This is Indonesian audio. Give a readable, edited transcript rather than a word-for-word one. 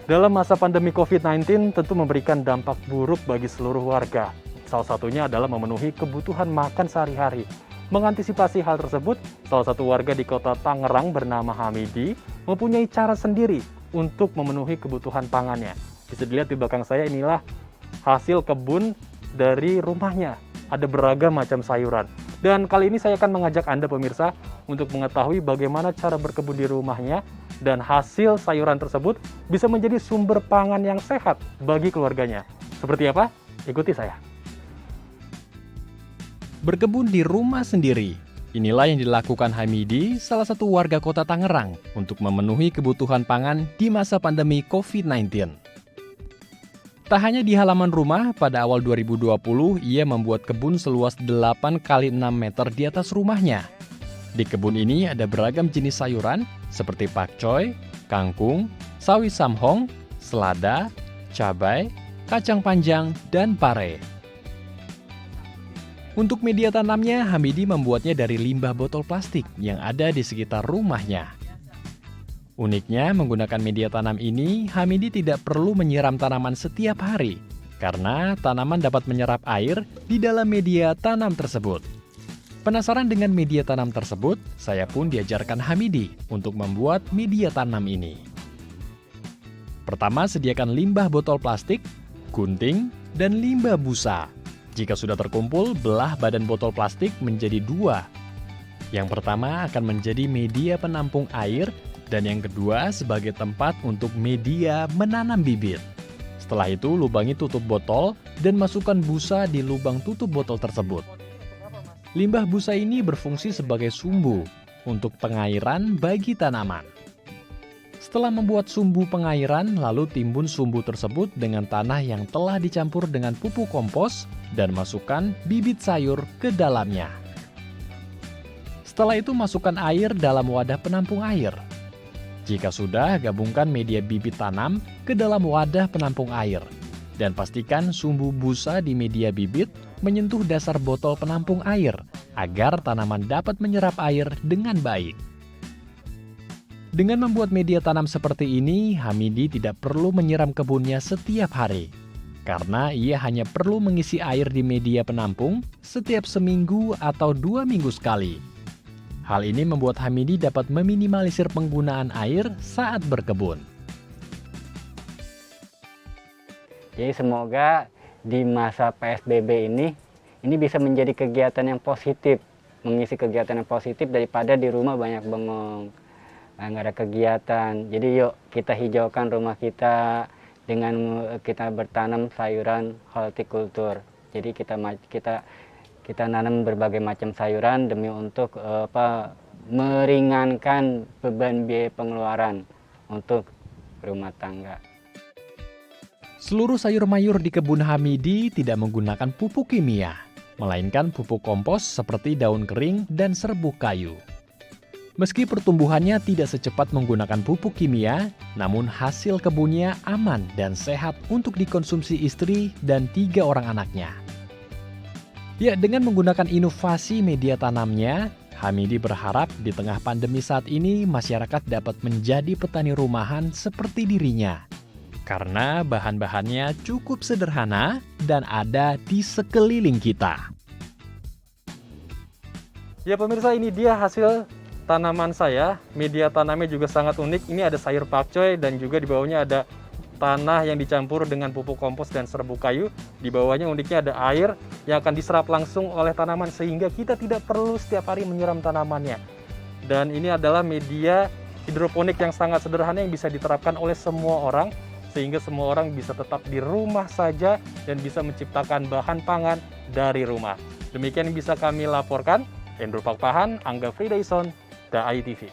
Dalam masa pandemi COVID-19 tentu memberikan dampak buruk bagi seluruh warga. Salah satunya adalah memenuhi kebutuhan makan sehari-hari. Mengantisipasi hal tersebut, salah satu warga di kota Tangerang bernama Hamidi mempunyai cara sendiri untuk memenuhi kebutuhan pangannya. Bisa dilihat di belakang saya, inilah hasil kebun dari rumahnya. Ada beragam macam sayuran. Dan kali ini saya akan mengajak Anda pemirsa untuk mengetahui bagaimana cara berkebun di rumahnya dan hasil sayuran tersebut bisa menjadi sumber pangan yang sehat bagi keluarganya. Seperti apa? Ikuti saya. Berkebun di rumah sendiri. Inilah yang dilakukan Hamidi, salah satu warga kota Tangerang, untuk memenuhi kebutuhan pangan di masa pandemi COVID-19. Tak hanya di halaman rumah, pada awal 2020 ia membuat kebun seluas 8 x 6 meter di atas rumahnya. Di kebun ini ada beragam jenis sayuran seperti pakcoy, kangkung, sawi samhong, selada, cabai, kacang panjang, dan pare. Untuk media tanamnya, Hamidi membuatnya dari limbah botol plastik yang ada di sekitar rumahnya. Uniknya, menggunakan media tanam ini, Hamidi tidak perlu menyiram tanaman setiap hari, karena tanaman dapat menyerap air di dalam media tanam tersebut. Penasaran dengan media tanam tersebut, saya pun diajarkan Hamidi untuk membuat media tanam ini. Pertama, sediakan limbah botol plastik, gunting, dan limbah busa. Jika sudah terkumpul, belah badan botol plastik menjadi dua. Yang pertama akan menjadi media penampung air, dan yang kedua sebagai tempat untuk media menanam bibit. Setelah itu, lubangi tutup botol dan masukkan busa di lubang tutup botol tersebut. Limbah busa ini berfungsi sebagai sumbu untuk pengairan bagi tanaman. Setelah membuat sumbu pengairan, lalu timbun sumbu tersebut dengan tanah yang telah dicampur dengan pupuk kompos dan masukkan bibit sayur ke dalamnya. Setelah itu, masukkan air dalam wadah penampung air. Jika sudah, gabungkan media bibit tanam ke dalam wadah penampung air. Dan pastikan sumbu busa di media bibit menyentuh dasar botol penampung air, agar tanaman dapat menyerap air dengan baik. Dengan membuat media tanam seperti ini, Hamidi tidak perlu menyiram kebunnya setiap hari. Karena ia hanya perlu mengisi air di media penampung setiap seminggu atau 2 minggu sekali. Hal ini membuat Hamidi dapat meminimalisir penggunaan air saat berkebun. Jadi semoga di masa PSBB ini bisa menjadi kegiatan yang positif, mengisi kegiatan yang positif daripada di rumah banyak bengong, nggak ada kegiatan. Jadi yuk kita hijaukan rumah kita dengan kita bertanam sayuran hortikultur. Jadi kita nanam berbagai macam sayuran demi untuk meringankan beban biaya pengeluaran untuk rumah tangga. Seluruh sayur mayur di kebun Hamidi tidak menggunakan pupuk kimia, melainkan pupuk kompos seperti daun kering dan serbuk kayu. Meski pertumbuhannya tidak secepat menggunakan pupuk kimia, namun hasil kebunnya aman dan sehat untuk dikonsumsi istri dan 3 orang anaknya. Ya, dengan menggunakan inovasi media tanamnya, Hamidi berharap di tengah pandemi saat ini masyarakat dapat menjadi petani rumahan seperti dirinya. Karena bahan-bahannya cukup sederhana dan ada di sekeliling kita. Ya pemirsa, ini dia hasil tanaman saya. Media tanamnya juga sangat unik. Ini ada sayur pakcoy dan juga di bawahnya ada tanah yang dicampur dengan pupuk kompos dan serbuk kayu. Di bawahnya uniknya ada air yang akan diserap langsung oleh tanaman sehingga kita tidak perlu setiap hari menyiram tanamannya. Dan ini adalah media hidroponik yang sangat sederhana yang bisa diterapkan oleh semua orang sehingga semua orang bisa tetap di rumah saja dan bisa menciptakan bahan pangan dari rumah. Demikian yang bisa kami laporkan. Endro Pakpahan, Angga Fridaison, DAI TV.